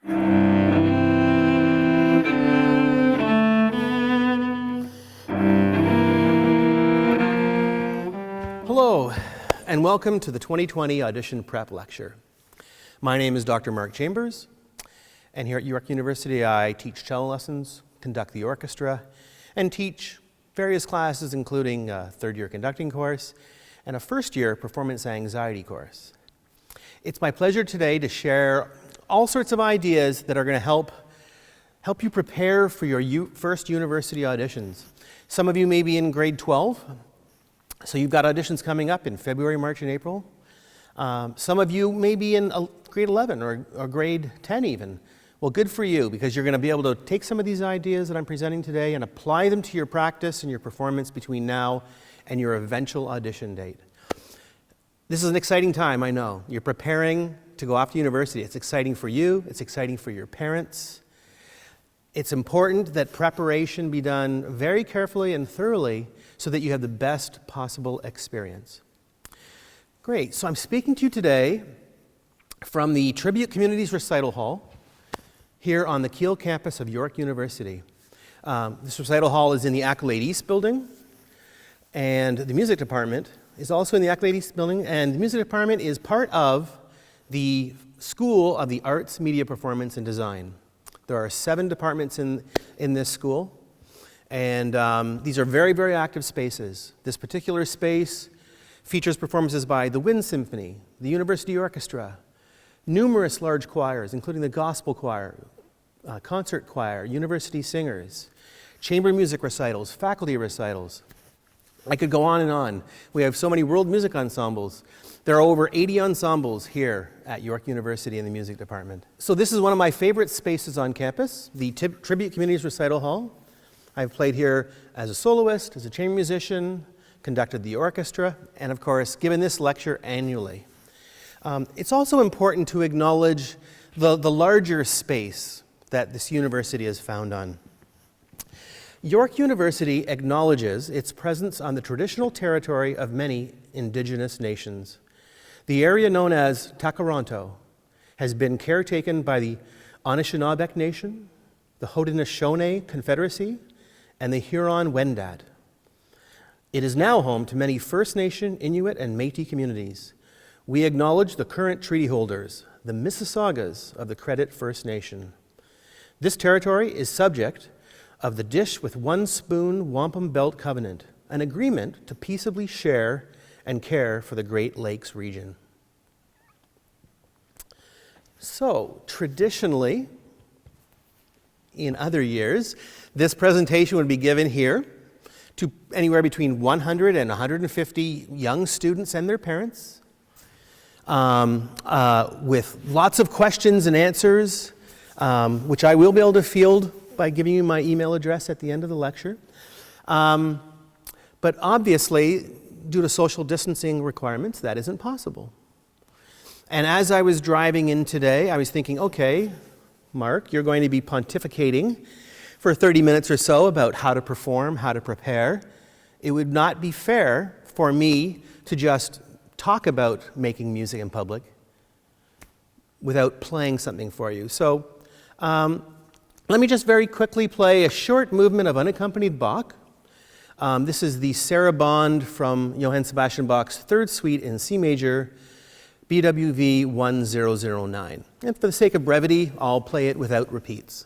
Hello, and welcome to the 2020 Audition Prep Lecture. My name is Dr. Mark Chambers, and here at York University I teach cello lessons, conduct the orchestra, and teach various classes including a third-year conducting course and a first-year performance anxiety course. It's my pleasure today to share all sorts of ideas that are going to help you prepare for your first university auditions. Some of you may be in grade 12. So you've got auditions coming up in February, March, and April. Some of you may be in grade 11 or grade 10 even. Well, good for you, because you're going to be able to take some of these ideas that I'm presenting today and apply them to your practice and your performance between now and your eventual audition date. This is an exciting time, I know. You're preparing to go off to university. It's exciting for you. It's exciting for your parents. It's important that preparation be done very carefully and thoroughly so that you have the best possible experience. Great, so I'm speaking to you today from the Tribute Communities Recital Hall here on the Kiel campus of York University. This recital hall is in the Accolade East building, and the music department is also in the Accolade East building, and the music department is part of the School of the Arts, Media, Performance, and Design. There are 7 departments in this school. And these are very, very active spaces. This particular space features performances by the Wind Symphony, the University Orchestra, numerous large choirs, including the Gospel Choir, Concert Choir, university singers, chamber music recitals, faculty recitals. I could go on and on. We have so many world music ensembles. There are over 80 ensembles here at York University in the music department. So this is one of my favorite spaces on campus, the Tribute Communities Recital Hall. I've played here as a soloist, as a chamber musician, conducted the orchestra, and of course, given this lecture annually. It's also important to acknowledge the larger space that this university is found on. York University acknowledges its presence on the traditional territory of many indigenous nations. The area known as Takaranto has been caretaken by the Anishinaabe Nation, the Haudenosaunee Confederacy, and the Huron-Wendat. It is now home to many First Nation, Inuit, and Métis communities. We acknowledge the current treaty holders, the Mississaugas of the Credit First Nation. This territory is subject of the Dish with One Spoon Wampum Belt Covenant, an agreement to peaceably share and care for the Great Lakes region. So, traditionally, in other years, this presentation would be given here to anywhere between 100 and 150 young students and their parents, with lots of questions and answers, which I will be able to field by giving you my email address at the end of the lecture. But obviously, due to social distancing requirements, that isn't possible. And as I was driving in today, I was thinking, okay, Mark, you're going to be pontificating for 30 minutes or so about how to perform, how to prepare. It would not be fair for me to just talk about making music in public without playing something for you. So let me just very quickly play a short movement of unaccompanied Bach. This is the Sarabande from Johann Sebastian Bach's Third Suite in C major, BWV 1009. And for the sake of brevity, I'll play it without repeats.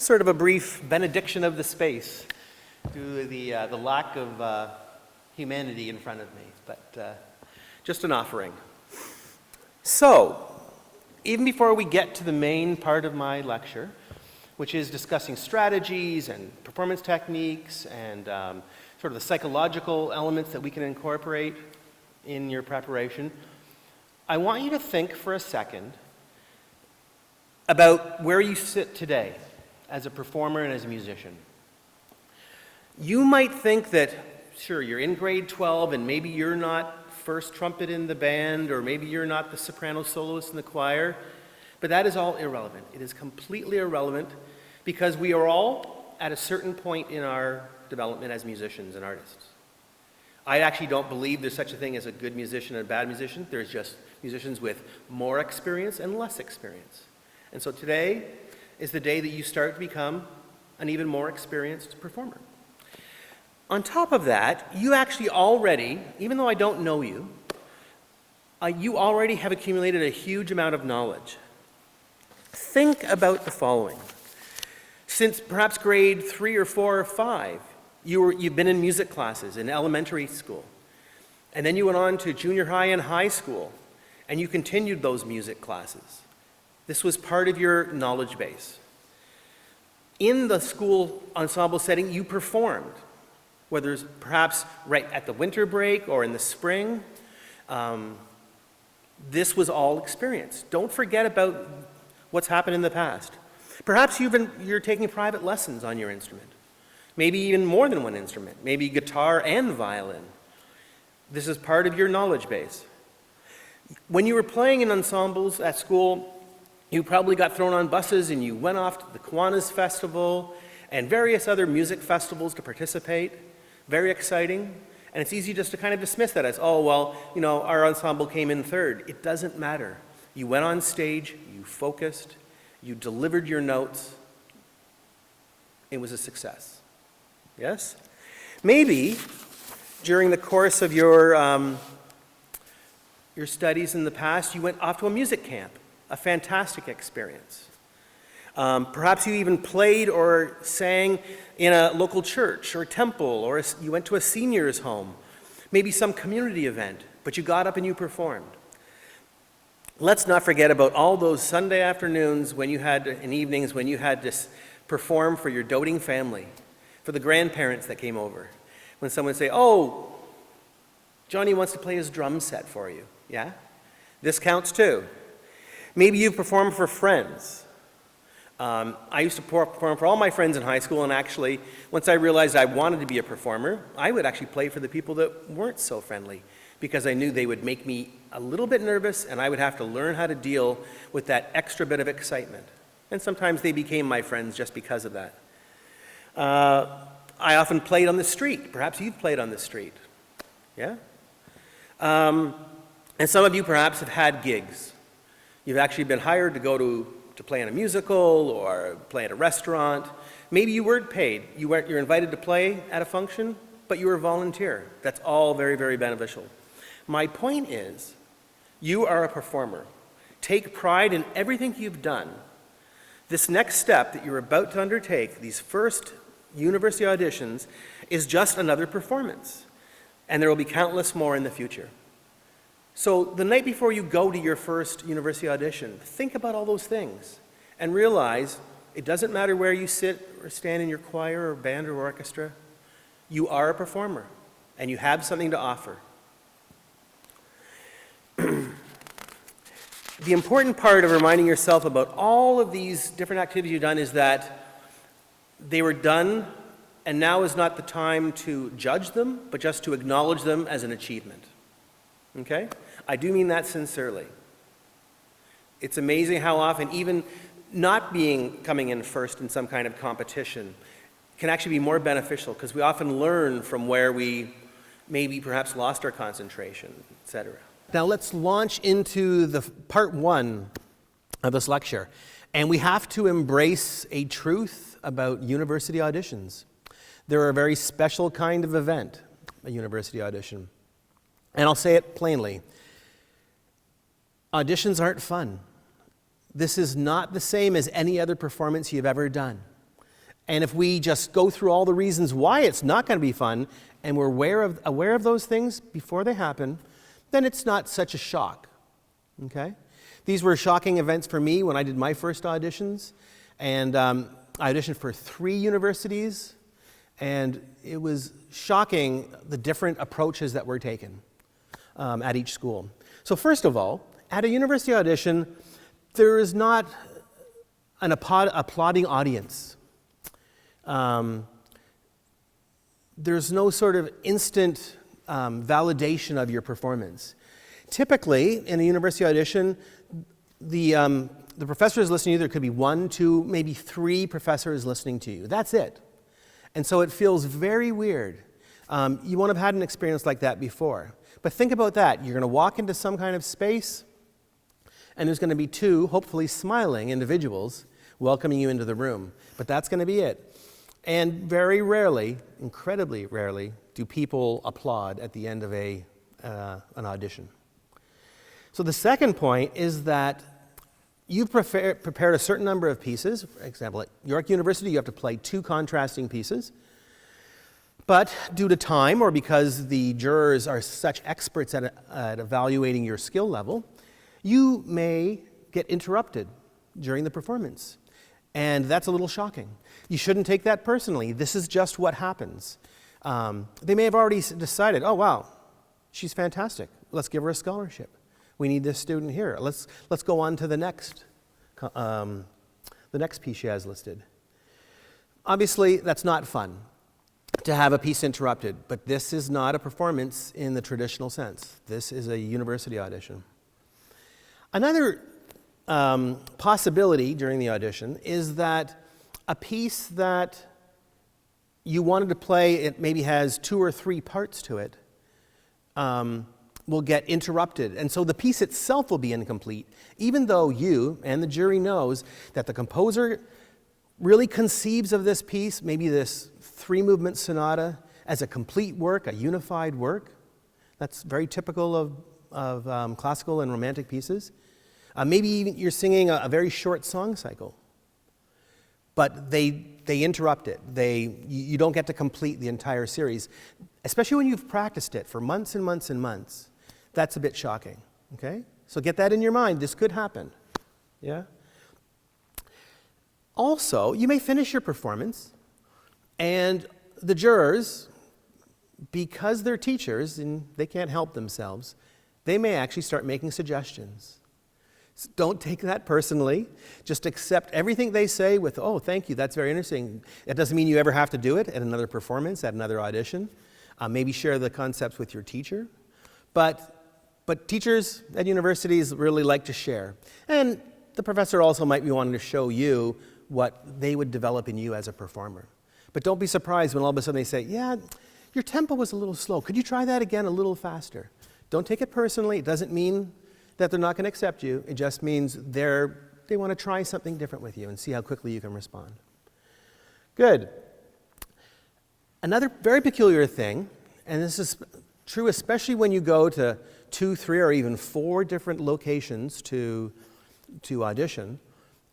sort of a brief benediction of the space due to the lack of humanity in front of me, but just an offering. So, even before we get to the main part of my lecture, which is discussing strategies and performance techniques and sort of the psychological elements that we can incorporate in your preparation, I want you to think for a second about where you sit today as a performer and as a musician. You might think that, sure, you're in grade 12 and maybe you're not first trumpet in the band, or maybe you're not the soprano soloist in the choir, but that is all irrelevant. It is completely irrelevant because we are all at a certain point in our development as musicians and artists. I actually don't believe there's such a thing as a good musician and a bad musician. There's just musicians with more experience and less experience. And so today is the day that you start to become an even more experienced performer. On top of that, you actually already, even though I don't know you, you already have accumulated a huge amount of knowledge. Think about the following. Since perhaps grade 3 or 4 or 5, you've been in music classes in elementary school. And then you went on to junior high and high school, and you continued those music classes. This was part of your knowledge base. In the school ensemble setting, you performed, whether it's perhaps right at the winter break or in the spring. This was all experience. Don't forget about what's happened in the past. Perhaps you're taking private lessons on your instrument. Maybe even more than one instrument. Maybe guitar and violin. This is part of your knowledge base. When you were playing in ensembles at school, you probably got thrown on buses and you went off to the Kiwanis Festival and various other music festivals to participate. Very exciting. And it's easy just to kind of dismiss that as, oh, well, our ensemble came in third. It doesn't matter. You went on stage, you focused, you delivered your notes. It was a success. Yes? Maybe during the course of your studies in the past, you went off to a music camp. A fantastic experience. Perhaps you even played or sang in a local church or temple, or you went to a senior's home, maybe some community event, but you got up and you performed. Let's not forget about all those Sunday afternoons and evenings when you had to perform for your doting family, for the grandparents that came over. When someone would say, oh, Johnny wants to play his drum set for you. Yeah? This counts too. Maybe you perform for friends. I used to perform for all my friends in high school, and actually, once I realized I wanted to be a performer, I would actually play for the people that weren't so friendly, because I knew they would make me a little bit nervous, and I would have to learn how to deal with that extra bit of excitement. And sometimes they became my friends just because of that. I often played on the street. Perhaps you've played on the street. Yeah? And some of you perhaps have had gigs. You've actually been hired to go to play in a musical or play at a restaurant. Maybe you weren't paid. You're invited to play at a function, but you were a volunteer. That's all very, very beneficial. My point is, you are a performer. Take pride in everything you've done. This next step that you're about to undertake, these first university auditions, is just another performance. And there will be countless more in the future. So the night before you go to your first university audition, think about all those things and realize it doesn't matter where you sit or stand in your choir or band or orchestra. You are a performer and you have something to offer. The important part of reminding yourself about all of these different activities you've done is that they were done, and now is not the time to judge them, but just to acknowledge them as an achievement. Okay? I do mean that sincerely. It's amazing how often even not coming in first in some kind of competition can actually be more beneficial, because we often learn from where we maybe perhaps lost our concentration, etc. Now let's launch into the part 1 of this lecture. And we have to embrace a truth about university auditions. They're a very special kind of event, a university audition. And I'll say it plainly. Auditions aren't fun. This is not the same as any other performance you've ever done. And if we just go through all the reasons why it's not going to be fun, and we're aware of those things before they happen, then it's not such a shock, okay? These were shocking events for me when I did my first auditions, and I auditioned for 3 universities, and it was shocking the different approaches that were taken at each school. So first of all, at a university audition, there is not an applauding audience. There's no sort of instant validation of your performance. Typically, in a university audition, the professor is listening to you. There could be 1, 2, maybe 3 professors listening to you. That's it. And so it feels very weird. You won't have had an experience like that before. But think about that. You're going to walk into some kind of space, and there's going to be 2, hopefully smiling individuals welcoming you into the room. But that's going to be it. And very rarely, incredibly rarely, do people applaud at the end of an audition. So the second point is that you've prepared a certain number of pieces. For example, at York University, you have to play 2 contrasting pieces. But due to time, or because the jurors are such experts at evaluating your skill level, you may get interrupted during the performance. And that's a little shocking. You shouldn't take that personally. This is just what happens. They may have already decided, oh, wow, she's fantastic. Let's give her a scholarship. We need this student here. Let's go on to the next piece she has listed. Obviously, that's not fun to have a piece interrupted, but this is not a performance in the traditional sense. This is a university audition. Another possibility during the audition is that a piece that you wanted to play, it maybe has 2 or 3 parts to it, will get interrupted. And so the piece itself will be incomplete, even though you and the jury knows that the composer really conceives of this piece, maybe this 3-movement sonata, as a complete work, a unified work. That's very typical of classical and romantic pieces. Maybe even you're singing a very short song cycle, but they interrupt it. You don't get to complete the entire series, especially when you've practiced it for months and months and months. That's a bit shocking, okay? So get that in your mind. This could happen, yeah? Also, you may finish your performance, and the jurors, because they're teachers and they can't help themselves, they may actually start making suggestions. So don't take that personally. Just accept everything they say with, oh, thank you, that's very interesting. It doesn't mean you ever have to do it at another performance, at another audition. Maybe share the concepts with your teacher. But teachers at universities really like to share. And the professor also might be wanting to show you what they would develop in you as a performer. But don't be surprised when all of a sudden they say, yeah, your tempo was a little slow. Could you try that again a little faster? Don't take it personally. It doesn't mean that they're not going to accept you. It just means they want to try something different with you and see how quickly you can respond. Good. Another very peculiar thing, and this is true especially when you go to 2, 3, or even 4 different locations to audition,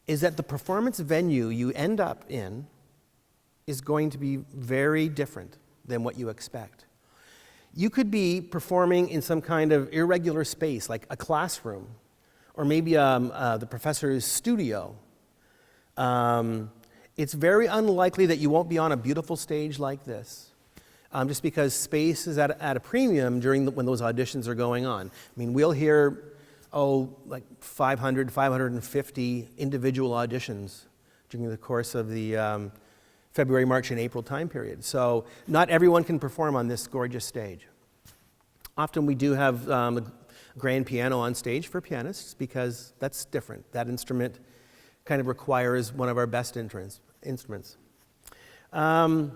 is that the performance venue you end up in is going to be very different than what you expect. You could be performing in some kind of irregular space, like a classroom, or maybe the professor's studio. It's very unlikely that you won't be on a beautiful stage like this, just because space is at a premium when those auditions are going on. I mean, we'll hear, like 500, 550 individual auditions during the course of the February, March, and April time period. So not everyone can perform on this gorgeous stage. Often we do have a grand piano on stage for pianists because that's different. That instrument kind of requires one of our best instruments. But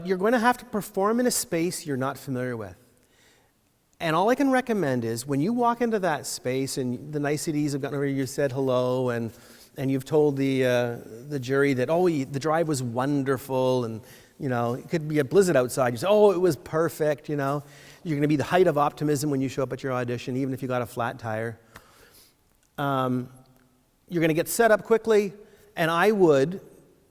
you're going to have to perform in a space you're not familiar with. And all I can recommend is when you walk into that space and the niceties have gotten over, you said hello and you've told the jury that, the drive was wonderful, and it could be a blizzard outside. You say, it was perfect, You're going to be the height of optimism when you show up at your audition, even if you got a flat tire. You're going to get set up quickly, and I would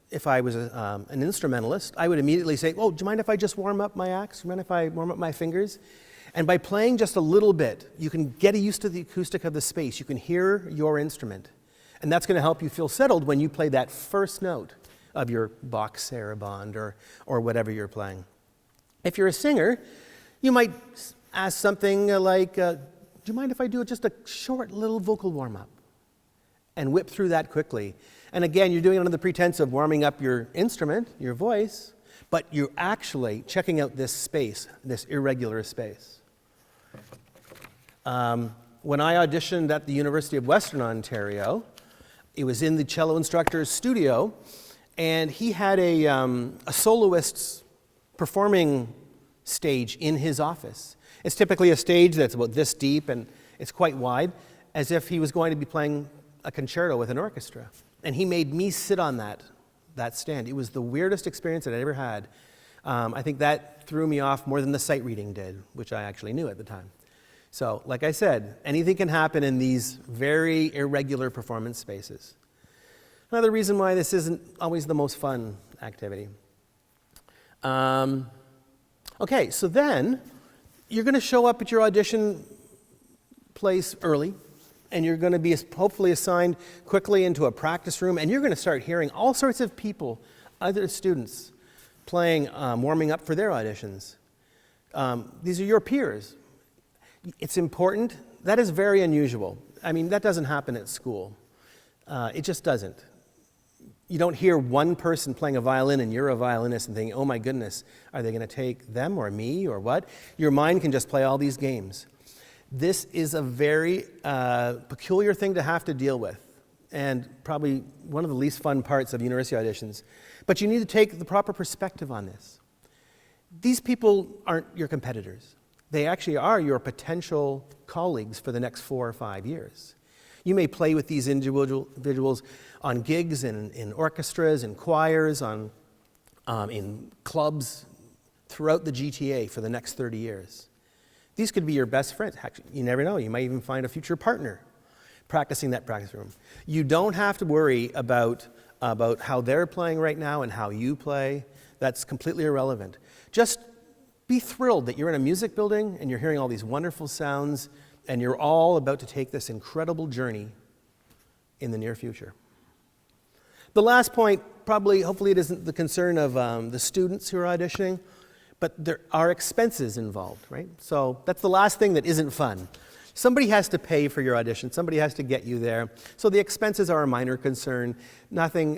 if I was an instrumentalist, I would immediately say, oh, do you mind if I just warm up my axe? Do you mind if I warm up my fingers? And by playing just a little bit, you can get used to the acoustic of the space. You can hear your instrument. And that's going to help you feel settled when you play that first note of your Bach saraband or whatever you're playing. If you're a singer, you might ask something like, do you mind if I do just a short little vocal warm-up? And whip through that quickly. And again, you're doing it under the pretense of warming up your instrument, your voice, but you're actually checking out this space, this irregular space. When I auditioned at the University of Western Ontario, it was in the cello instructor's studio, and he had a soloist's performing stage in his office. It's typically a stage that's about this deep, and it's quite wide, as if he was going to be playing a concerto with an orchestra. And he made me sit on that stand. It was the weirdest experience that I'd ever had. I think that threw me off more than the sight reading did, which I actually knew at the time. So, like I said, anything can happen in these very irregular performance spaces. Another reason why this isn't always the most fun activity. Okay, so then you're going to show up at your audition place early, and you're going to be hopefully assigned quickly into a practice room, and you're going to start hearing all sorts of people, other students, playing, warming up for their auditions. These are your peers. It's important. That is very unusual. I mean, that doesn't happen at school. It just doesn't. You don't hear one person playing a violin and you're a violinist and thinking, oh my goodness, are they going to take them or me or what? Your mind can just play all these games. This is a very peculiar thing to have to deal with, and probably one of the least fun parts of university auditions. But you need to take the proper perspective on this. These people aren't your competitors. They actually are your potential colleagues for the next 4 or 5 years. You may play with these individuals on gigs in orchestras, in choirs, in clubs throughout the GTA for the next 30 years. These could be your best friends. Actually, you never know. You might even find a future partner practicing that practice room. You don't have to worry about how they're playing right now and how you play. That's completely irrelevant. Just be thrilled that you're in a music building and you're hearing all these wonderful sounds and you're all about to take this incredible journey in the near future. The last point, hopefully it isn't the concern of the students who are auditioning, but there are expenses involved, right? So that's the last thing that isn't fun. Somebody has to pay for your audition. Somebody has to get you there. So the expenses are a minor concern, nothing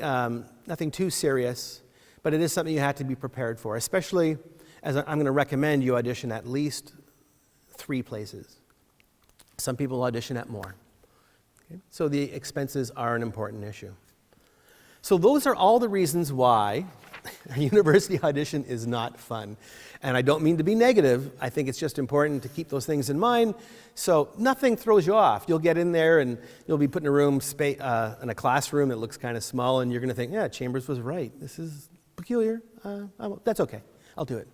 too serious, but it is something you have to be prepared for, especially as I'm going to recommend you audition at least 3 places. Some people audition at more. Okay? So the expenses are an important issue. So those are all the reasons why a university audition is not fun. And I don't mean to be negative. I think it's just important to keep those things in mind so nothing throws you off. You'll get in there and you'll be put in a room, in a classroom that looks kind of small, and you're going to think, yeah, Chambers was right. This is peculiar. That's okay. I'll do it.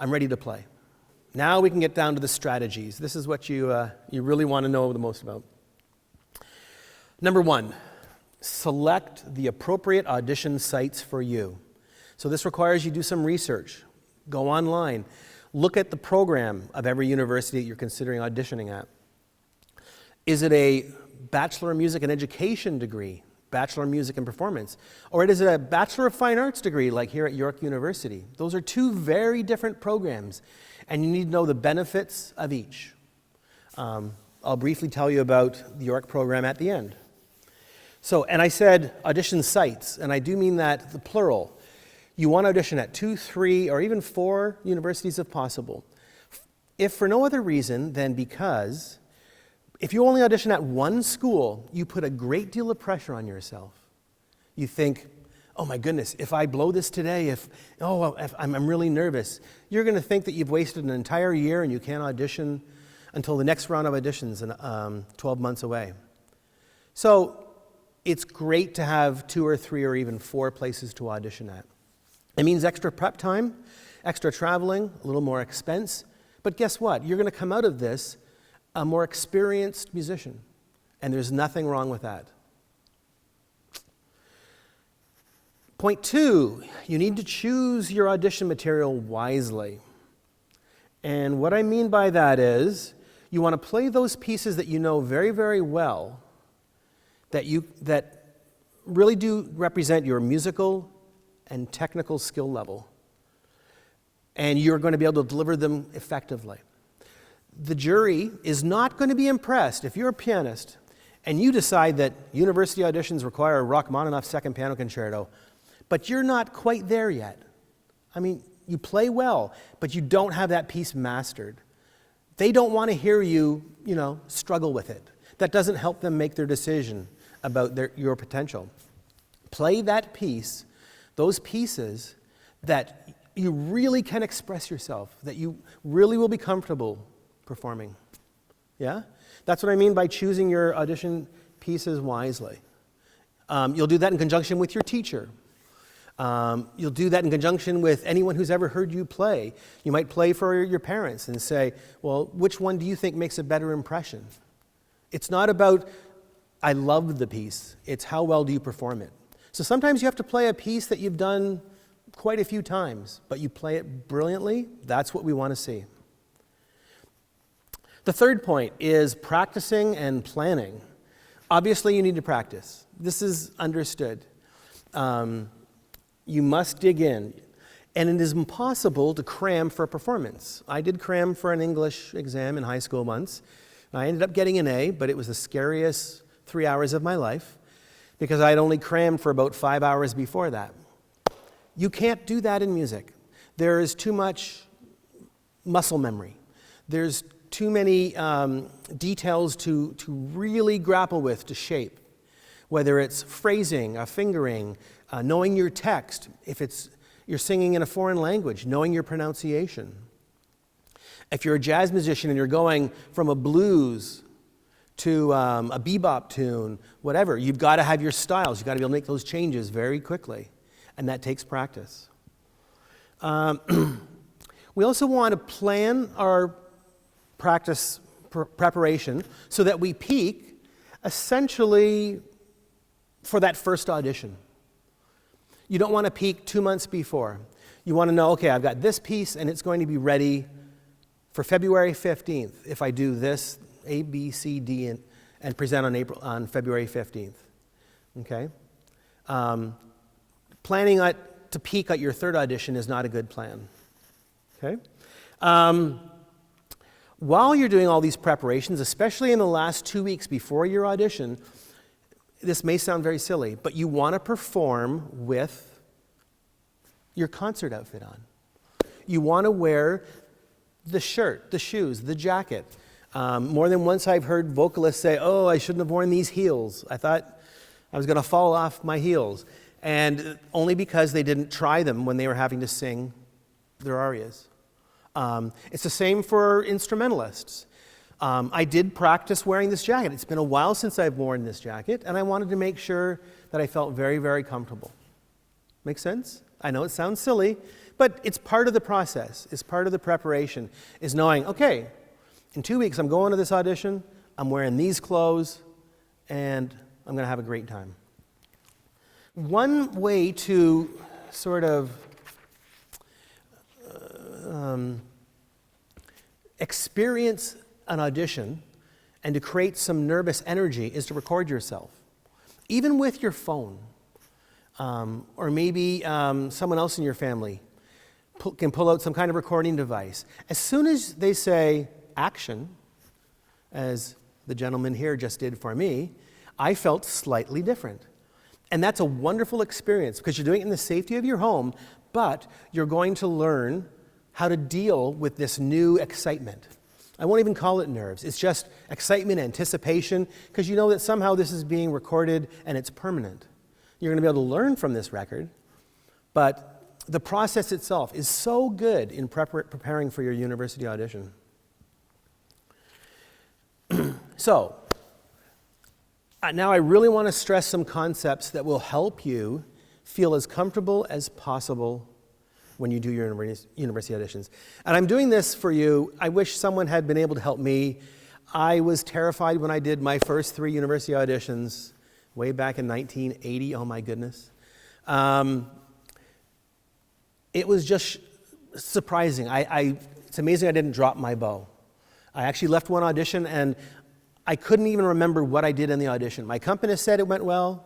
I'm ready to play. Now we can get down to the strategies. This is what you really want to know the most about. Number 1, select the appropriate audition sites for you. So this requires you do some research. Go online. Look at the program of every university that you're considering auditioning at. Is it a Bachelor of Music and Education degree, Bachelor of Music and Performance? Or is it a Bachelor of Fine Arts degree like here at York University? Those are 2 very different programs, and you need to know the benefits of each. I'll briefly tell you about the York program at the end. So, and I said audition sites, and I do mean that the plural. You want to audition at 2, 3, or even 4 universities if possible. If for no other reason than because if you only audition at 1 school, you put a great deal of pressure on yourself. You think, oh my goodness, if I blow this today, if I'm really nervous. You're going to think that you've wasted an entire year and you can't audition until the next round of auditions 12 months away. So it's great to have 2 or 3 or even 4 places to audition at. It means extra prep time, extra traveling, a little more expense. But guess what? You're going to come out of this a more experienced musician. And there's nothing wrong with that. Point 2, you need to choose your audition material wisely. And what I mean by that is, you want to play those pieces that you know very, very well, that really do represent your musical and technical skill level. And you're going to be able to deliver them effectively. The jury is not going to be impressed if you're a pianist and you decide that university auditions require a Rachmaninoff second piano concerto, but you're not quite there yet. I mean, you play well, but you don't have that piece mastered. They don't want to hear you, struggle with it. That doesn't help them make their decision about your potential. Play that piece, those pieces that you really can express yourself, that you really will be comfortable performing. Yeah? That's what I mean by choosing your audition pieces wisely. You'll do that in conjunction with your teacher. You'll do that in conjunction with anyone who's ever heard you play. You might play for your parents and say, well, which one do you think makes a better impression? It's not about, I love the piece. It's how well do you perform it. So sometimes you have to play a piece that you've done quite a few times, but you play it brilliantly. That's what we want to see. The third point is practicing and planning. Obviously, you need to practice. This is understood. You must dig in. And it is impossible to cram for a performance. I did cram for an English exam in high school once. I ended up getting an A, but it was the scariest 3 hours of my life because I had only crammed for about 5 hours before that. You can't do that in music. There is too much muscle memory. There's too many details to really grapple with, to shape. Whether it's phrasing, fingering, knowing your text, if you're singing in a foreign language, knowing your pronunciation. If you're a jazz musician and you're going from a blues to a bebop tune, whatever, you've got to have your styles. You've got to be able to make those changes very quickly, and that takes practice. We also want to plan our practice preparation so that we peak essentially for that first audition. You don't want to peak 2 months before. You want to know, okay, I've got this piece and it's going to be ready for February 15th if I do this A, B, C, D, and present on February 15th. Okay? Planning to peak at your third audition is not a good plan. Okay? While you're doing all these preparations, especially in the last 2 weeks before your audition, this may sound very silly, but you want to perform with your concert outfit on. You want to wear the shirt, the shoes, the jacket. More than once I've heard vocalists say, oh, I shouldn't have worn these heels. I thought I was going to fall off my heels. And only because they didn't try them when they were having to sing their arias. It's the same for instrumentalists. I did practice wearing this jacket. It's been a while since I've worn this jacket, and I wanted to make sure that I felt very, very comfortable. Make sense? I know it sounds silly, but it's part of the process. It's part of the preparation, is knowing, okay, in 2 weeks I'm going to this audition, I'm wearing these clothes, and I'm going to have a great time. One way to sort of experience an audition and to create some nervous energy is to record yourself, even with your phone, or maybe someone else in your family can pull out some kind of recording device. As soon as they say action, as the gentleman here just did for me, I felt slightly different. And that's a wonderful experience because you're doing it in the safety of your home, but you're going to learn how to deal with this new excitement. I won't even call it nerves. It's just excitement, anticipation, because you know that somehow this is being recorded and it's permanent. You're going to be able to learn from this record, but the process itself is so good in preparing for your university audition. So, now I really want to stress some concepts that will help you feel as comfortable as possible when you do your university auditions. And I'm doing this for you. I wish someone had been able to help me. I was terrified when I did my first 3 university auditions way back in 1980. Oh my goodness. It was just surprising. It's amazing I didn't drop my bow. I actually left one audition and I couldn't even remember what I did in the audition. My accompanist said it went well,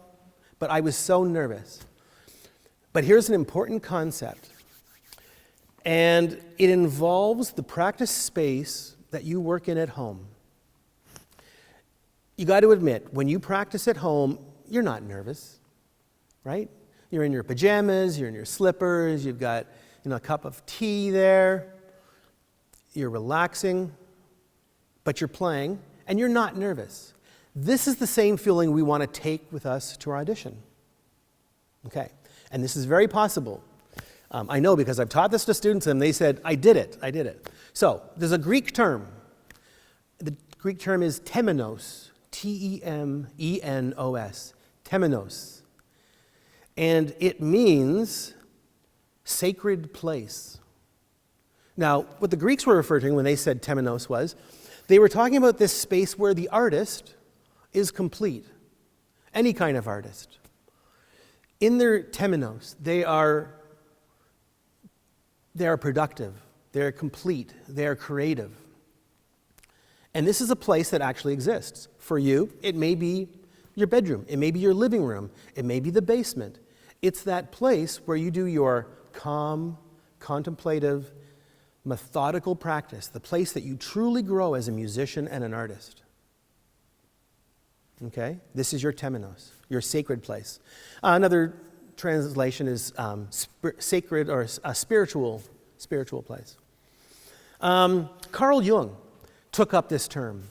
but I was so nervous. But here's an important concept, and it involves the practice space that you work in at home. You got to admit, when you practice at home, you're not nervous, right? You're in your pajamas, you're in your slippers, you've got a cup of tea there, you're relaxing, but you're playing, and you're not nervous. This is the same feeling we want to take with us to our audition. Okay, and this is very possible. I know because I've taught this to students and they said, I did it. So, there's a Greek term. The Greek term is temenos, T-E-M-E-N-O-S, temenos. And it means sacred place. Now, what the Greeks were referring to when they said temenos was, they were talking about this space where the artist is complete, any kind of artist. In their temenos, they are productive, they're complete, they're creative. And this is a place that actually exists. For you, it may be your bedroom, it may be your living room, it may be the basement. It's that place where you do your calm, contemplative, methodical practice, the place that you truly grow as a musician and an artist. Okay? This is your temenos, your sacred place. Another translation is sacred or a spiritual place. Carl Jung took up this term,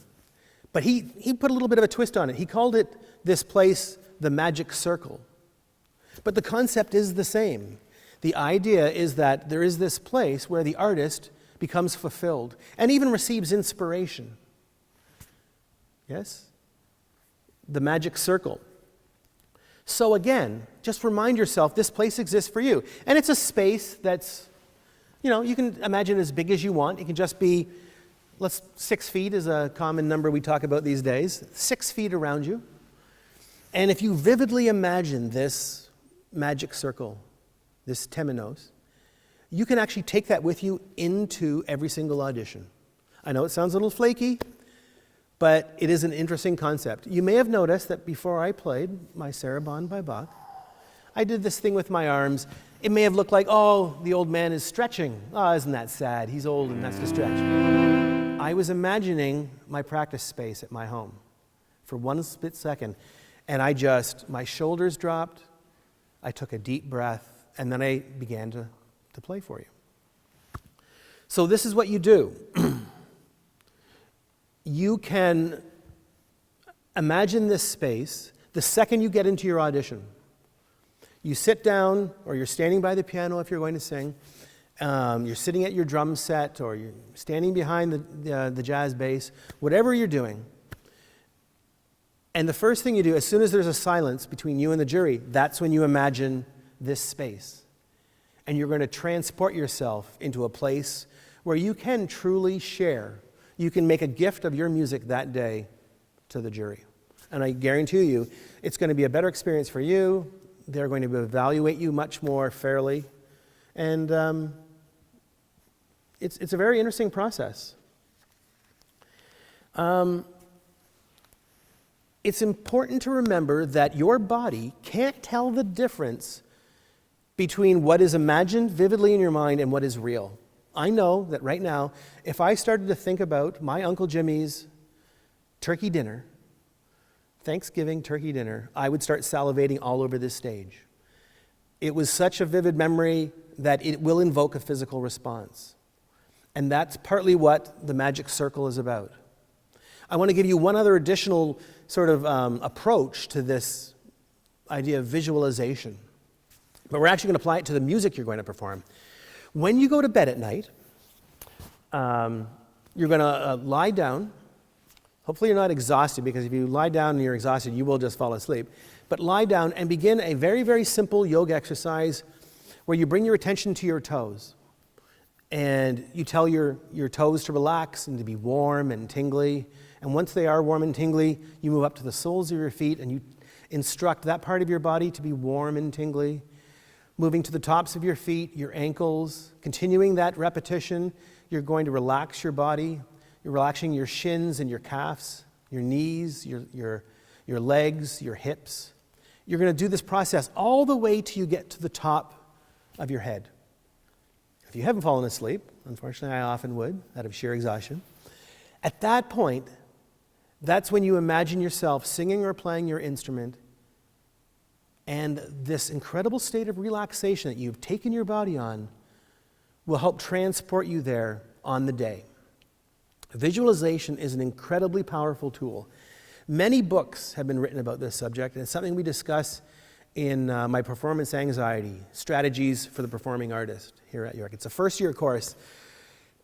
but he put a little bit of a twist on it. He called it this place the magic circle. But the concept is the same. The idea is that there is this place where the artist becomes fulfilled and even receives inspiration. Yes? The magic circle. So again, just remind yourself this place exists for you. And it's a space that's, you can imagine as big as you want. It can just be, 6 feet is a common number we talk about these days. 6 feet around you. And if you vividly imagine this magic circle, this temenos, you can actually take that with you into every single audition. I know it sounds a little flaky, but it is an interesting concept. You may have noticed that before I played my Sarabande by Bach, I did this thing with my arms. It may have looked like, oh, the old man is stretching. Oh, isn't that sad? He's old and that's to stretch. I was imagining my practice space at my home for one split second, and my shoulders dropped, I took a deep breath, and then I began to play for you. So this is what you do. You can imagine this space the second you get into your audition. You sit down, or you're standing by the piano if you're going to sing. You're sitting at your drum set, or you're standing behind the jazz bass, whatever you're doing. And the first thing you do, as soon as there's a silence between you and the jury, that's when you imagine this space. And you're going to transport yourself into a place where you can truly share. You can make a gift of your music that day to the jury. And I guarantee you, it's going to be a better experience for you. They're going to evaluate you much more fairly. And it's a very interesting process. It's important to remember that your body can't tell the difference between what is imagined vividly in your mind and what is real. I know that right now, if I started to think about my Uncle Jimmy's turkey dinner, Thanksgiving turkey dinner, I would start salivating all over this stage. It was such a vivid memory that it will invoke a physical response. And that's partly what the magic circle is about. I want to give you one other additional sort of approach to this idea of visualization. But we're actually going to apply it to the music you're going to perform. When you go to bed at night, you're going to lie down. Hopefully you're not exhausted, because if you lie down and you're exhausted, you will just fall asleep. But lie down and begin a very, very simple yoga exercise where you bring your attention to your toes. And you tell your toes to relax and to be warm and tingly. And once they are warm and tingly, you move up to the soles of your feet and you instruct that part of your body to be warm and tingly. moving to the tops of your feet, your ankles, continuing that repetition. You're going to relax your body. You're relaxing your shins and your calves, your knees, your legs, your hips. You're going to do this process all the way till you get to the top of your head. If you haven't fallen asleep, unfortunately I often would, out of sheer exhaustion, at that point, that's when you imagine yourself singing or playing your instrument, and this incredible state of relaxation that you've taken your body on will help transport you there on the day. Visualization is an incredibly powerful tool. Many books have been written about this subject, and it's something we discuss in my performance anxiety, strategies for the performing artist here at York. It's a first-year course,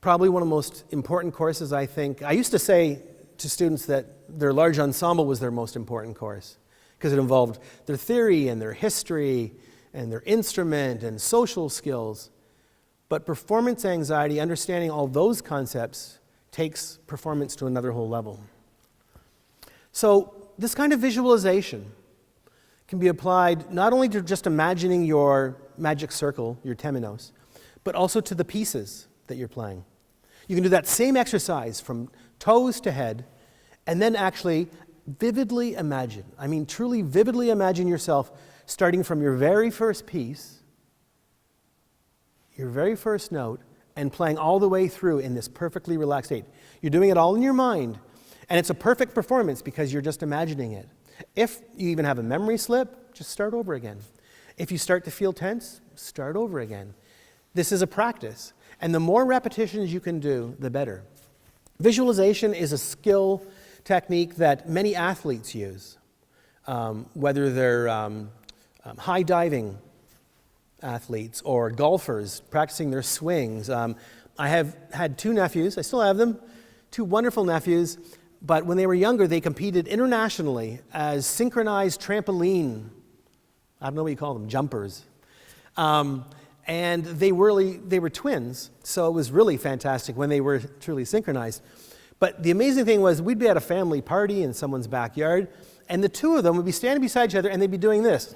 probably one of the most important courses, I think. I used to say to students that their large ensemble was their most important course because it involved their theory and their history and their instrument and social skills. But performance anxiety, understanding all those concepts, takes performance to another whole level. So this kind of visualization can be applied not only to just imagining your magic circle, your temenos, but also to the pieces that you're playing. You can do that same exercise from toes to head, and then actually vividly imagine, truly vividly imagine yourself starting from your very first piece, your very first note, and playing all the way through in this perfectly relaxed state. You're doing it all in your mind, and it's a perfect performance because you're just imagining it. If you even have a memory slip, just start over again. If you start to feel tense, start over again. This is a practice, and the more repetitions you can do, the better. Visualization is a skill technique that many athletes use, whether they're high diving athletes or golfers practicing their swings. I have had two nephews, I still have them, two wonderful nephews, but when they were younger, they competed internationally as synchronized trampoline, I don't know what you call them, jumpers. And they were twins, so it was really fantastic when they were truly synchronized. But the amazing thing was we'd be at a family party in someone's backyard, and the two of them would be standing beside each other, and they'd be doing this.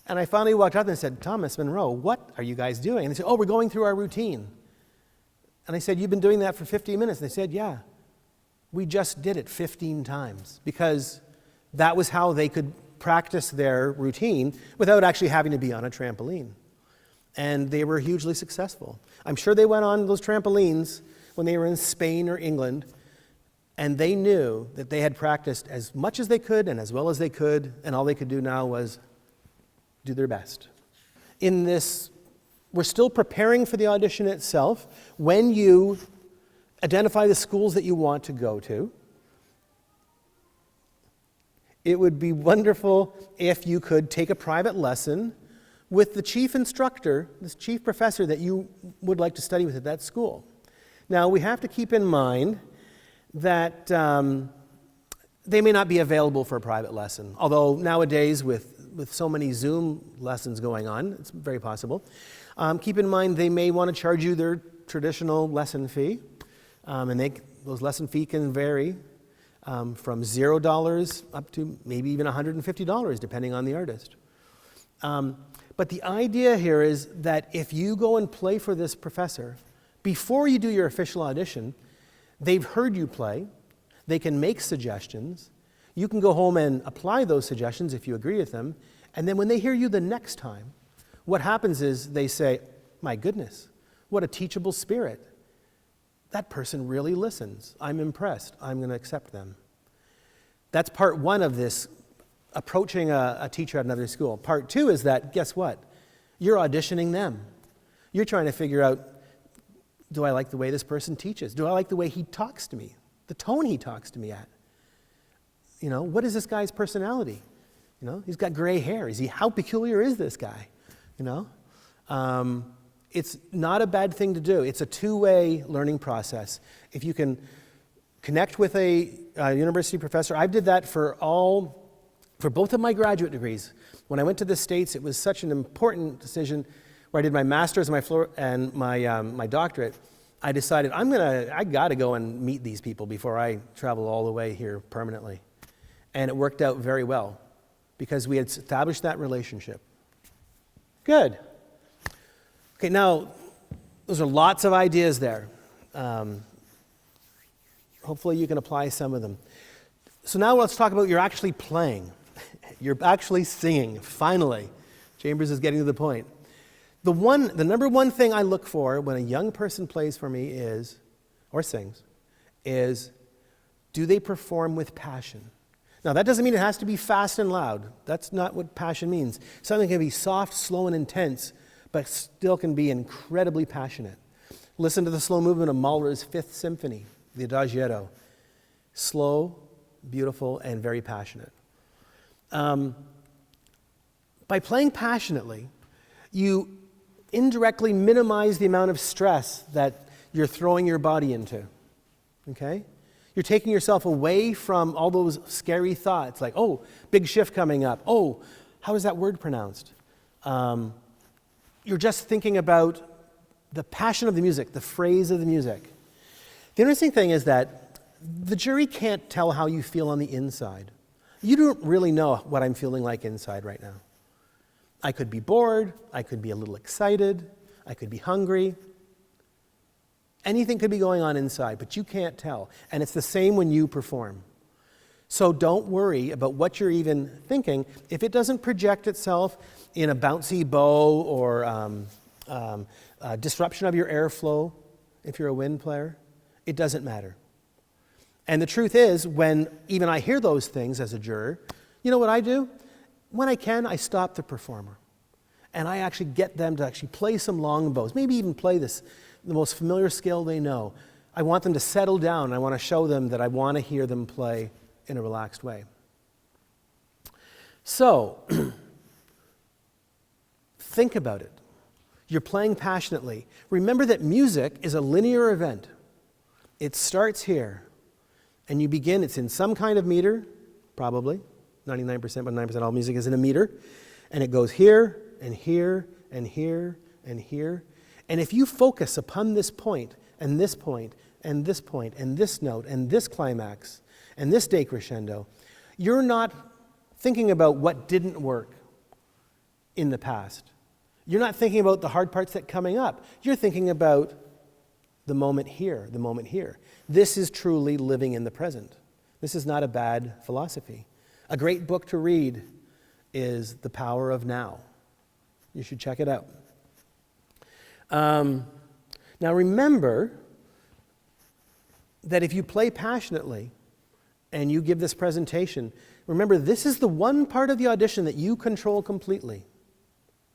And I finally walked up and said, Thomas, Monroe, what are you guys doing? And they said, oh, we're going through our routine. And I said, you've been doing that for 15 minutes? And they said, yeah. We just did it 15 times because that was how they could practice their routine without actually having to be on a trampoline. And they were hugely successful. I'm sure they went on those trampolines when they were in Spain or England, and they knew that they had practiced as much as they could and as well as they could, and all they could do now was do their best. In this, we're still preparing for the audition itself. When you identify the schools that you want to go to, it would be wonderful if you could take a private lesson with the chief instructor, this chief professor that you would like to study with at that school. Now, we have to keep in mind that they may not be available for a private lesson, although nowadays with so many Zoom lessons going on, it's very possible. Keep in mind they may want to charge you their traditional lesson fee, and those lesson fee can vary from $0 up to maybe even $150, depending on the artist. But the idea here is that if you go and play for this professor, before you do your official audition, they've heard you play, they can make suggestions, you can go home and apply those suggestions if you agree with them, and then when they hear you the next time, what happens is they say, my goodness, what a teachable spirit. That person really listens. I'm impressed. I'm going to accept them. That's part one of this, approaching a teacher at another school. Part two is that, guess what? You're auditioning them. You're trying to figure out, do I like the way this person teaches? Do I like the way he talks to me? The tone he talks to me at? What is this guy's personality? He's got gray hair. How peculiar is this guy? It's not a bad thing to do. It's a two-way learning process. If you can connect with a university professor, I did that for both of my graduate degrees. When I went to the States, it was such an important decision where I did my master's and my doctorate. I decided I got to go and meet these people before I travel all the way here permanently. And it worked out very well because we had established that relationship. Good. Okay, now, those are lots of ideas there. Hopefully you can apply some of them. So now let's talk about you're actually playing. You're actually singing, finally. Chambers is getting to the point. The number one thing I look for when a young person plays for me is, or sings, is do they perform with passion? Now that doesn't mean it has to be fast and loud. That's not what passion means. Something can be soft, slow, and intense, but still can be incredibly passionate. Listen to the slow movement of Mahler's Fifth Symphony, the Adagietto. Slow, beautiful, and very passionate. By playing passionately, you indirectly minimize the amount of stress that you're throwing your body into, okay? You're taking yourself away from all those scary thoughts like, oh, big shift coming up. Oh, how is that word pronounced? You're just thinking about the passion of the music, the phrase of the music. The interesting thing is that the jury can't tell how you feel on the inside. You don't really know what I'm feeling like inside right now. I could be bored, I could be a little excited, I could be hungry. Anything could be going on inside, but you can't tell. And it's the same when you perform. So don't worry about what you're even thinking. If it doesn't project itself in a bouncy bow or disruption of your airflow, if you're a wind player, it doesn't matter. And the truth is, when even I hear those things as a juror, you know what I do? When I can, I stop the performer. And I actually get them to actually play some long bows, maybe even play the most familiar scale they know. I want them to settle down. I want to show them that I want to hear them play in a relaxed way. So, think about it. You're playing passionately. Remember that music is a linear event. It starts here, and you begin, it's in some kind of meter, probably. 99%, but 9% of all music is in a meter. And it goes here, and here, and here, and here. And if you focus upon this point, and this point, and this point, and this note, and this climax, and this decrescendo, you're not thinking about what didn't work in the past. You're not thinking about the hard parts that are coming up. You're thinking about the moment here, the moment here. This is truly living in the present. This is not a bad philosophy. A great book to read is The Power of Now. You should check it out. Now remember that if you play passionately and you give this presentation, remember this is the one part of the audition that you control completely.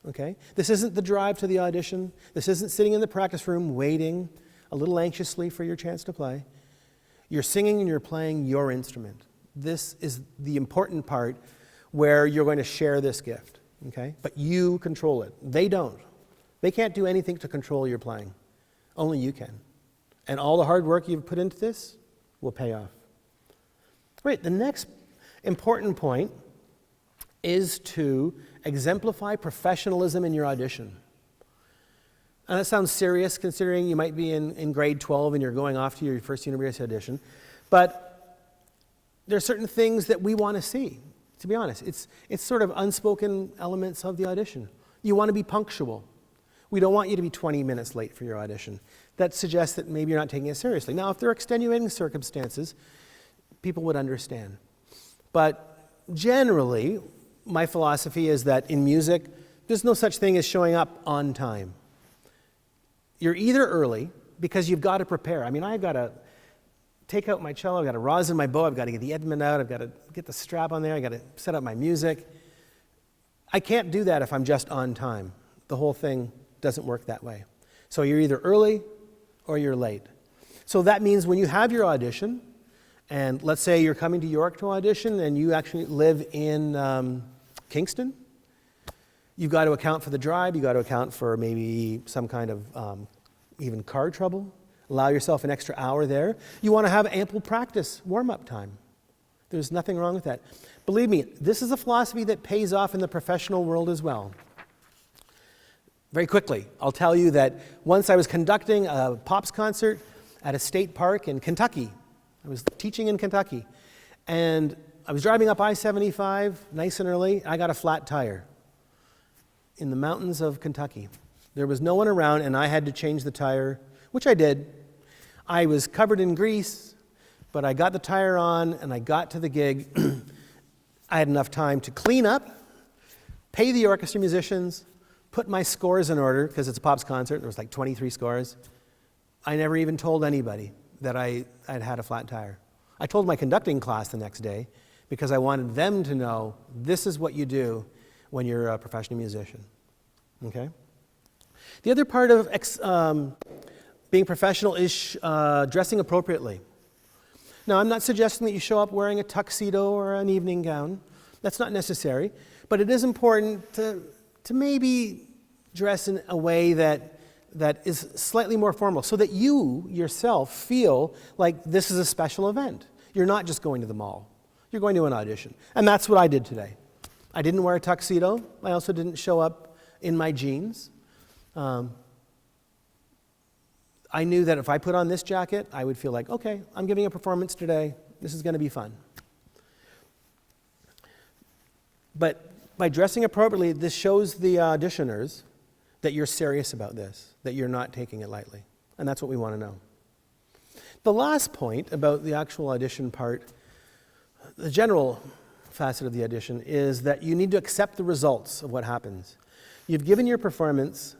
Okay? This isn't the drive to the audition. This isn't sitting in the practice room waiting a little anxiously for your chance to play. You're singing and you're playing your instrument. This is the important part where you're going to share this gift, okay? But you control it. They don't. They can't do anything to control your playing. Only you can. And all the hard work you've put into this will pay off. Right, the next important point is to exemplify professionalism in your audition. And that sounds serious considering you might be in grade 12 and you're going off to your first university audition. But there are certain things that we want to see, to be honest. It's sort of unspoken elements of the audition. You want to be punctual. We don't want you to be 20 minutes late for your audition. That suggests that maybe you're not taking it seriously. Now, if there are extenuating circumstances, people would understand. But generally, my philosophy is that in music, there's no such thing as showing up on time. You're either early, because you've got to prepare. I mean, I've got to take out my cello, I've got to rosin my bow, I've got to get the Edmund out, I've got to get the strap on there, I've got to set up my music. I can't do that if I'm just on time. The whole thing doesn't work that way. So you're either early or you're late. So that means when you have your audition, and let's say you're coming to York to audition and you actually live in Kingston, you've got to account for the drive, you've got to account for maybe some kind of even car trouble. Allow yourself an extra hour there. You want to have ample practice, warm-up time. There's nothing wrong with that. Believe me, this is a philosophy that pays off in the professional world as well. Very quickly, I'll tell you that once I was conducting a Pops concert at a state park in Kentucky. I was teaching in Kentucky. And I was driving up I-75 nice and early. I got a flat tire. in the mountains of Kentucky. There was no one around, and I had to change the tire, which I did. I was covered in grease, but I got the tire on, and I got to the gig. I had enough time to clean up, pay the orchestra musicians, put my scores in order, because it's a Pop's concert. There was like 23 scores. I never even told anybody that I'd had a flat tire. I told my conducting class the next day because I wanted them to know this is what you do when you're a professional musician. Okay? The other part of being professional is dressing appropriately. Now, I'm not suggesting that you show up wearing a tuxedo or an evening gown. That's not necessary. But it is important to maybe dress in a way that is slightly more formal so that you yourself feel like this is a special event. You're not just going to the mall. You're going to an audition. And that's what I did today. I didn't wear a tuxedo. I also didn't show up in my jeans. I knew that if I put on this jacket, I would feel like, okay, I'm giving a performance today. This is going to be fun. But by dressing appropriately, this shows the auditioners that you're serious about this, that you're not taking it lightly. And that's what we want to know. The last point about the actual audition part, the general facet of the audition, is that you need to accept the results of what happens. You've given your performance,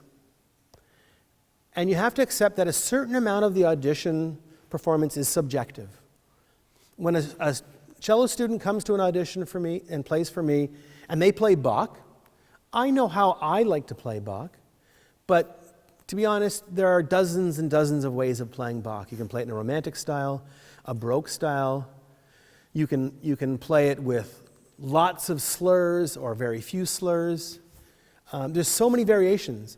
and you have to accept that a certain amount of the audition performance is subjective. When a cello student comes to an audition for me and plays for me, and they play Bach, I know how I like to play Bach, but to be honest, there are dozens and dozens of ways of playing Bach. You can play it in a romantic style, a Baroque style. You can play it with lots of slurs or very few slurs. There's so many variations.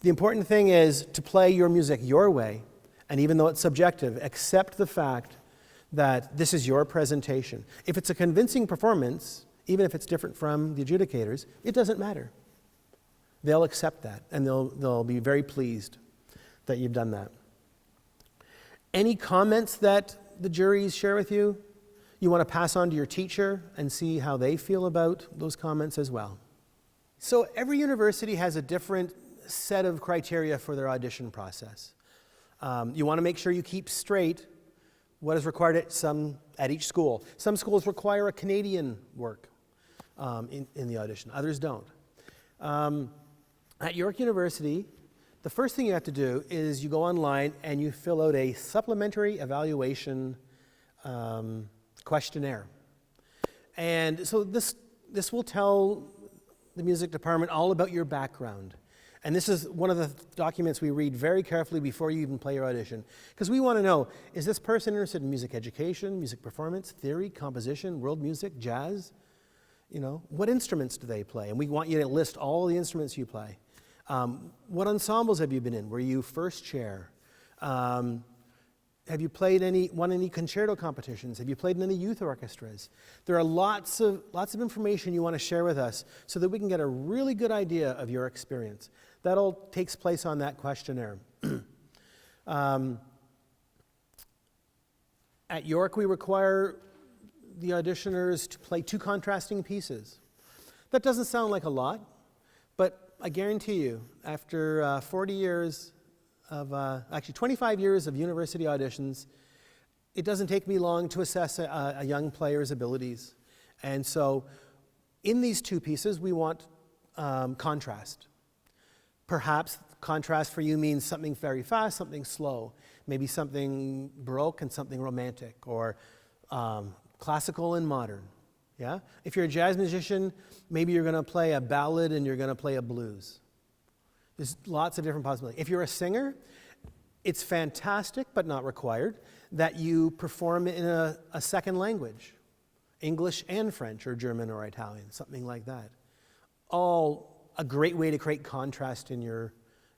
The important thing is to play your music your way, and even though it's subjective, accept the fact that this is your presentation. If it's a convincing performance, even if it's different from the adjudicators, it doesn't matter. They'll accept that, and they'll be very pleased that you've done that. Any comments that the juries share with you, you want to pass on to your teacher and see how they feel about those comments as well. So every university has a different set of criteria for their audition process. You want to make sure you keep straight what is required at each school. Some schools require a Canadian work in the audition. Others don't. At York University, the first thing you have to do is you go online and you fill out a supplementary evaluation questionnaire. And so this will tell the music department all about your background. And this is one of the documents we read very carefully before you even play your audition. Because we want to know, is this person interested in music education, music performance, theory, composition, world music, jazz? You know, what instruments do they play? And we want you to list all the instruments you play. What ensembles have you been in? Were you first chair? Have you won any concerto competitions? Have you played in any youth orchestras? There are lots of information you want to share with us so that we can get a really good idea of your experience. That all takes place on that questionnaire. At York, we require the auditioners to play 2 contrasting pieces. That doesn't sound like a lot, but I guarantee you, after 40 years actually 25 years of university auditions, it doesn't take me long to assess a young player's abilities. And so in these 2 pieces, we want contrast. Perhaps contrast for you means something very fast, something slow, maybe something Baroque and something romantic, or classical and modern. Yeah? If you're a jazz musician, maybe you're going to play a ballad and you're going to play a blues. There's lots of different possibilities. If you're a singer, it's fantastic, but not required, that you perform in a second language, English and French or German or Italian, something like that. All a great way to create contrast in your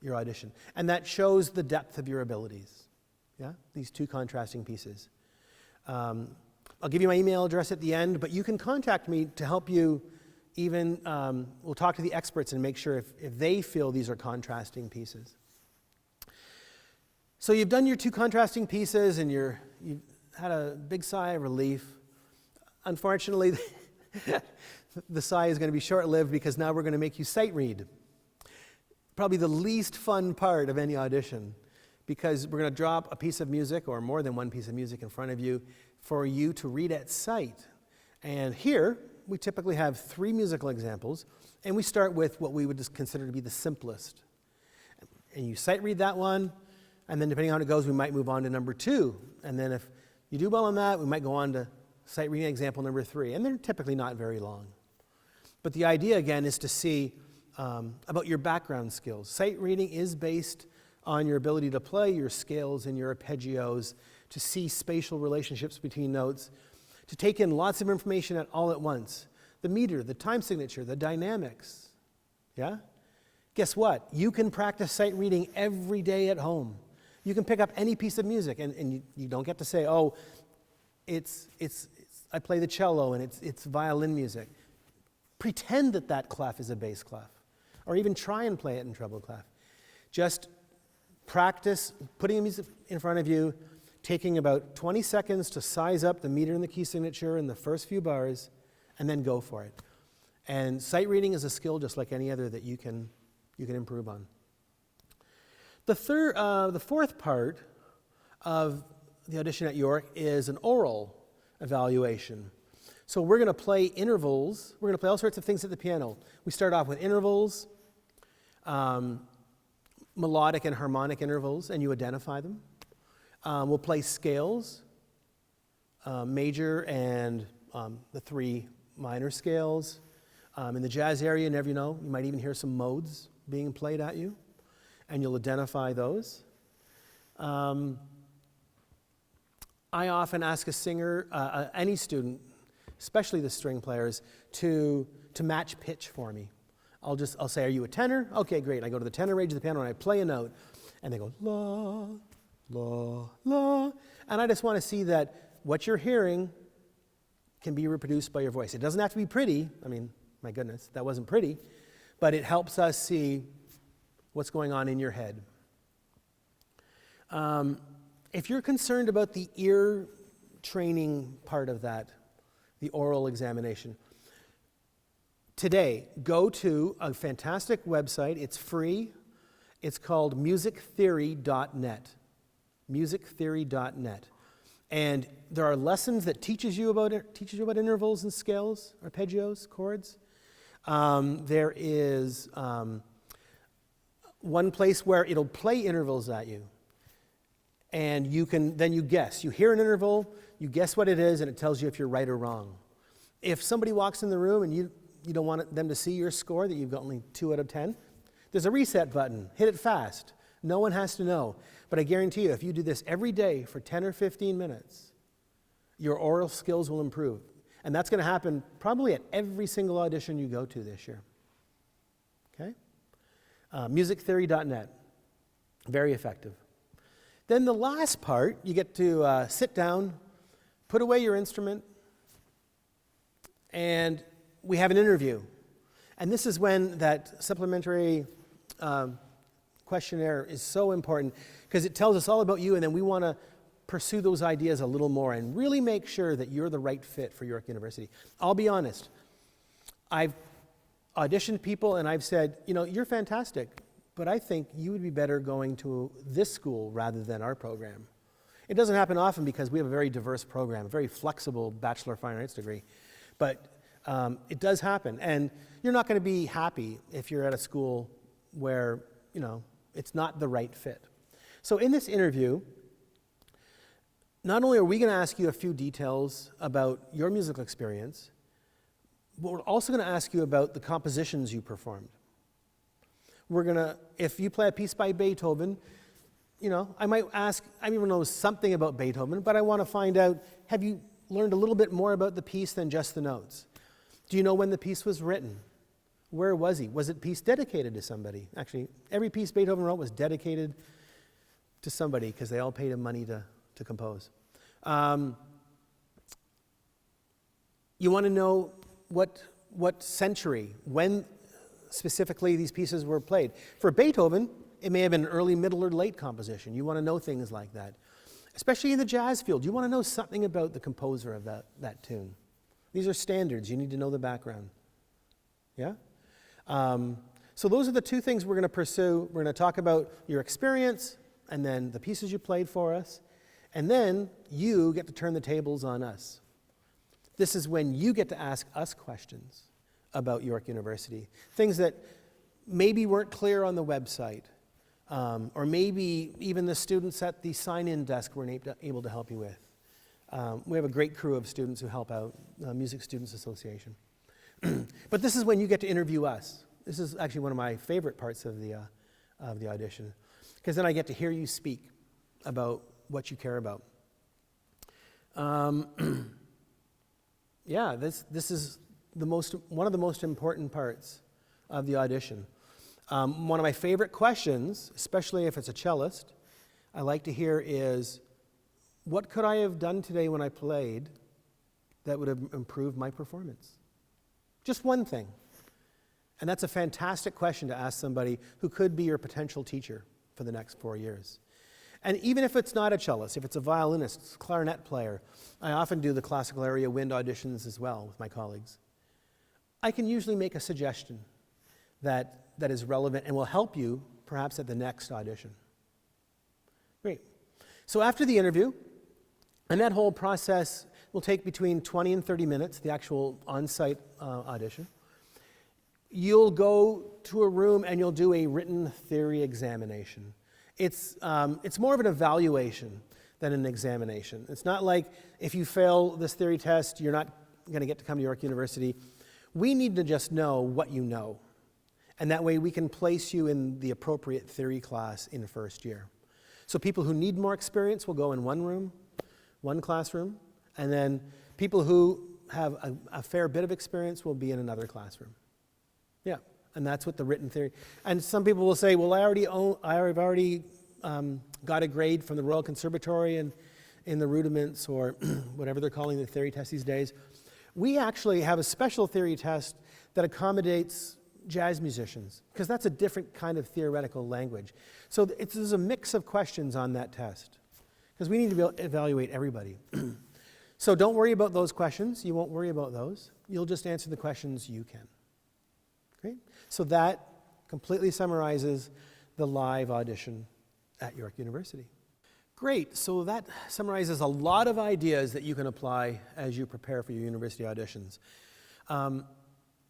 audition. And that shows the depth of your abilities, yeah? These 2 contrasting pieces. I'll give you my email address at the end, but you can contact me to help you even, we'll talk to the experts and make sure if they feel these are contrasting pieces. So you've done your 2 contrasting pieces and you've had a big sigh of relief. Unfortunately, the sigh is going to be short-lived because now we're going to make you sight read. probably the least fun part of any audition, because we're going to drop a piece of music or more than one piece of music in front of you for you to read at sight. And here, we typically have 3 musical examples, and we start with what we would just consider to be the simplest. And you sight read that one, and then depending on how it goes, we might move on to number 2. And then if you do well on that, we might go on to sight reading example number 3. And they're typically not very long. But the idea, again, is to see about your background skills. Sight reading is based on your ability to play your scales and your arpeggios, to see spatial relationships between notes, to take in lots of information all at once. The meter, the time signature, the dynamics. Yeah? Guess what? You can practice sight reading every day at home. You can pick up any piece of music, and you don't get to say, oh, I play the cello and it's violin music. Pretend that clef is a bass clef, or even try and play it in treble clef. Just practice putting music in front of you, taking about 20 seconds to size up the meter and the key signature in the first few bars, and then go for it. And sight reading is a skill just like any other that you can improve on. The fourth part of the audition at York is an oral evaluation. So we're going to play intervals. We're going to play all sorts of things at the piano. We start off with intervals, melodic and harmonic intervals, and you identify them. We'll play scales, major and the 3 minor scales. In the jazz area, you never know, you might even hear some modes being played at you, and you'll identify those. I often ask a singer, any student, especially the string players, to match pitch for me. I'll say, are you a tenor? Okay, great. I go to the tenor range of the piano and I play a note, and they go, la, la, la. And I just want to see that what you're hearing can be reproduced by your voice. It doesn't have to be pretty. I mean, my goodness, that wasn't pretty. But it helps us see what's going on in your head. If you're concerned about the ear training part of that, the oral examination, today, go to a fantastic website. It's free. It's called musictheory.net. Musictheory.net. And there are lessons that teaches you about intervals and scales, arpeggios, chords. There is one place where it'll play intervals at you. And you guess. You hear an interval, you guess what it is, and it tells you if you're right or wrong. If somebody walks in the room and you don't want them to see your score, that you've got only 2 out of 10, there's a reset button. Hit it fast. No one has to know. But I guarantee you, if you do this every day for 10 or 15 minutes, your oral skills will improve. And that's going to happen probably at every single audition you go to this year. Okay? Musictheory.net. Very effective. Then the last part, you get to sit down, put away your instrument, and we have an interview. And this is when that supplementary questionnaire is so important, because it tells us all about you, and then we want to pursue those ideas a little more and really make sure that you're the right fit for York University. I'll be honest. I've auditioned people and I've said, you're fantastic, but I think you would be better going to this school rather than our program. It doesn't happen often because we have a very diverse program, a very flexible Bachelor of Fine Arts degree. But it does happen. And you're not going to be happy if you're at a school where, it's not the right fit. So in this interview, not only are we going to ask you a few details about your musical experience, but we're also going to ask you about the compositions you performed. If you play a piece by Beethoven, I might ask, I even know something about Beethoven, but I want to find out, have you learned a little bit more about the piece than just the notes? Do you know when the piece was written? Where was he? Was it a piece dedicated to somebody? Actually, every piece Beethoven wrote was dedicated to somebody because they all paid him money to compose. You want to know what century, when specifically these pieces were played. For Beethoven, it may have been an early, middle, or late composition. You want to know things like that. Especially in the jazz field, you want to know something about the composer of that tune. These are standards. You need to know the background. Yeah? So those are the two things we're going to pursue. We're going to talk about your experience and then the pieces you played for us. And then you get to turn the tables on us. This is when you get to ask us questions about York University. Things that maybe weren't clear on the website. Or maybe even the students at the sign-in desk weren't able to help you with. We have a great crew of students who help out, Music Students Association. But this is when you get to interview us. This is actually one of my favorite parts of the audition, because then I get to hear you speak about what you care about. Yeah, this is one of the most important parts of the audition. One of my favorite questions, especially if it's a cellist, I like to hear is, what could I have done today when I played that would have improved my performance? Just one thing. And that's a fantastic question to ask somebody who could be your potential teacher for the next 4 years. And even if it's not a cellist, if it's a violinist, clarinet player, I often do the classical area wind auditions as well with my colleagues. I can usually make a suggestion that is relevant and will help you perhaps at the next audition. Great. So after the interview, and that whole process will take between 20 and 30 minutes, the actual on-site audition, you'll go to a room and you'll do a written theory examination. It's more of an evaluation than an examination. It's not like if you fail this theory test, you're not going to get to come to York University. We need to just know what you know. And that way we can place you in the appropriate theory class in first year. So people who need more experience will go in one classroom, and then people who have a fair bit of experience will be in another classroom. Yeah, and that's what the written theory. And some people will say, well, I've already got a grade from the Royal Conservatory and in the rudiments, or whatever they're calling the theory test these days. We actually have a special theory test that accommodates jazz musicians, because that's a different kind of theoretical language. So there's a mix of questions on that test, because we need to evaluate everybody. So don't worry about those questions. You won't worry about those. You'll just answer the questions you can. Great. So that completely summarizes the live audition at York University. Great. So that summarizes a lot of ideas that you can apply as you prepare for your university auditions.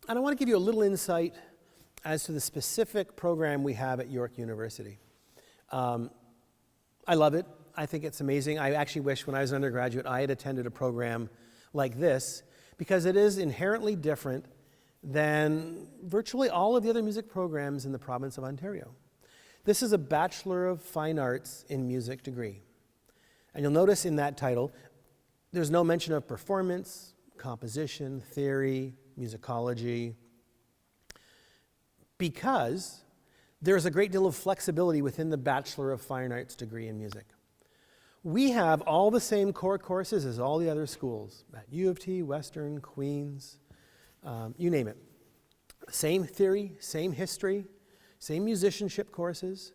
And I want to give you a little insight as to the specific program we have at York University. I love it. I think it's amazing. I actually wish when I was an undergraduate I had attended a program like this, because it is inherently different than virtually all of the other music programs in the province of Ontario. This is a Bachelor of Fine Arts in Music degree. And you'll notice in that title, there's no mention of performance, composition, theory, musicology, because there's a great deal of flexibility within the Bachelor of Fine Arts degree in music. We have all the same core courses as all the other schools, at U of T, Western, Queen's, you name it. Same theory, same history, same musicianship courses.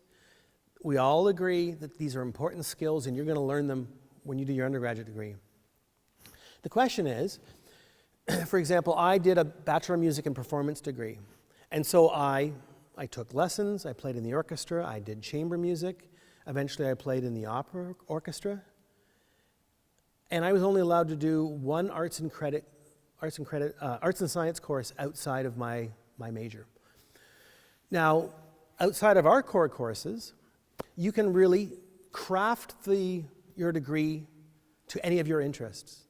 We all agree that these are important skills and you're going to learn them when you do your undergraduate degree. The question is, for example, I did a Bachelor of Music and Performance degree. And so I took lessons, I played in the orchestra, I did chamber music. Eventually I played in the opera orchestra. And I was only allowed to do one arts and science course outside of my major. Now, outside of our core courses, you can really craft your degree to any of your interests.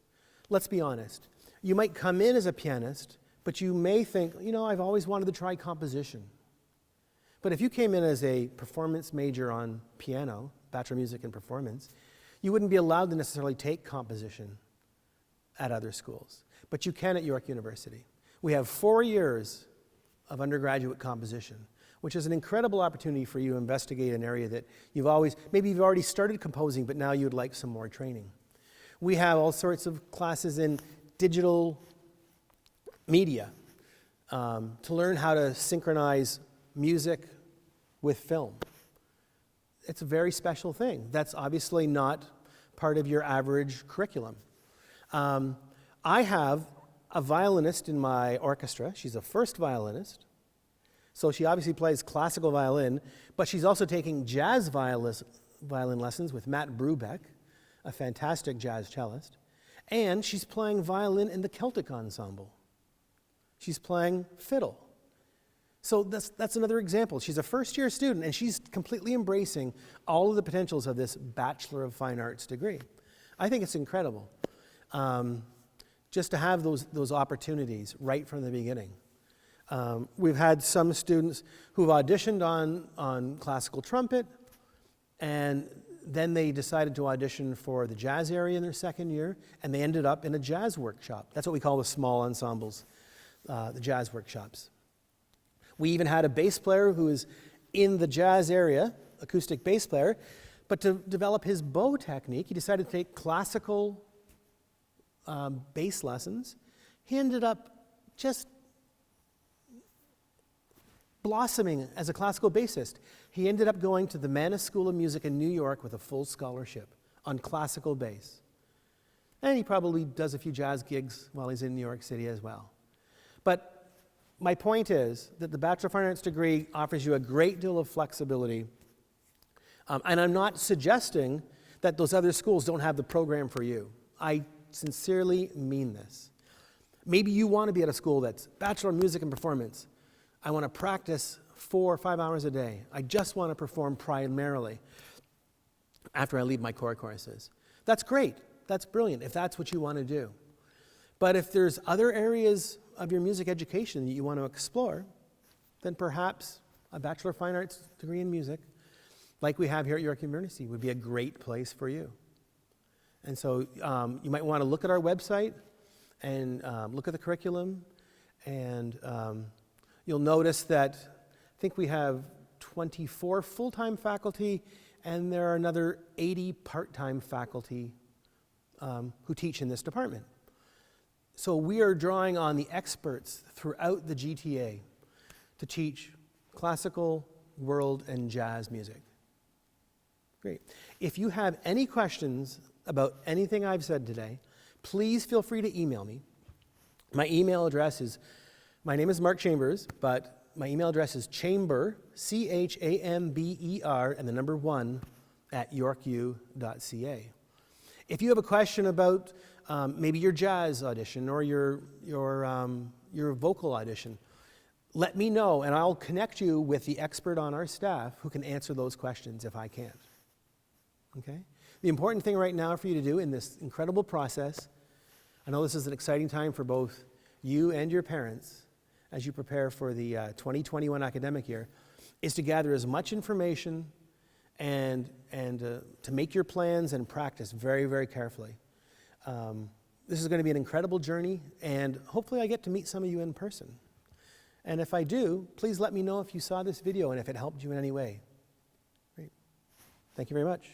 Let's be honest. You might come in as a pianist, but you may think, I've always wanted to try composition. But if you came in as a performance major on piano, Bachelor of Music and Performance, you wouldn't be allowed to necessarily take composition at other schools. But you can at York University. We have 4 years of undergraduate composition, which is an incredible opportunity for you to investigate an area that maybe you've already started composing, but now you'd like some more training. We have all sorts of classes in digital media to learn how to synchronize music with film. It's a very special thing. That's obviously not part of your average curriculum. I have a violinist in my orchestra. She's a first violinist So she obviously plays classical violin, but she's also taking jazz violin lessons with Matt Brubeck, a fantastic jazz cellist, and she's playing violin in the Celtic ensemble. She's playing fiddle. So that's another example. She's a first-year student, and she's completely embracing all of the potentials of this Bachelor of Fine Arts degree. I think it's incredible, just to have those opportunities right from the beginning. We've had some students who've auditioned on classical trumpet, and then they decided to audition for the jazz area in their second year, and they ended up in a jazz workshop. That's what we call the small ensembles, the jazz workshops. We even had a bass player who is in the jazz area, acoustic bass player, but to develop his bow technique, he decided to take classical bass lessons. He ended up just blossoming as a classical bassist. He ended up going to the Mannes School of Music in New York with a full scholarship on classical bass. And he probably does a few jazz gigs while he's in New York City as well. But my point is that the Bachelor of Fine Arts degree offers you a great deal of flexibility. And I'm not suggesting that those other schools don't have the program for you. I sincerely mean this. Maybe you want to be at a school that's Bachelor of Music and Performance. I want to practice 4 or 5 hours a day. I just want to perform primarily after I leave my core courses. That's great. That's brilliant if that's what you want to do. But if there's other areas of your music education that you want to explore, then perhaps a Bachelor of Fine Arts degree in music, like we have here at York University, would be a great place for you. And so you might want to look at our website and look at the curriculum, and you'll notice that I think we have 24 full-time faculty, and there are another 80 part-time faculty who teach in this department. So we are drawing on the experts throughout the GTA to teach classical, world, and jazz music. Great. If you have any questions about anything I've said today, please feel free to email me. My email address is, my name is Mark Chambers, but my email address is chamber, CHAMBER, and the number 1, at yorku.ca. If you have a question about maybe your jazz audition or your vocal audition, let me know, and I'll connect you with the expert on our staff who can answer those questions if I can't. Okay? The important thing right now for you to do in this incredible process, I know this is an exciting time for both you and your parents as you prepare for the 2021 academic year, is to gather as much information and to make your plans and practice very, very carefully. This is going to be an incredible journey, and hopefully I get to meet some of you in person. And if I do, please let me know if you saw this video and if it helped you in any way. Great. Thank you very much.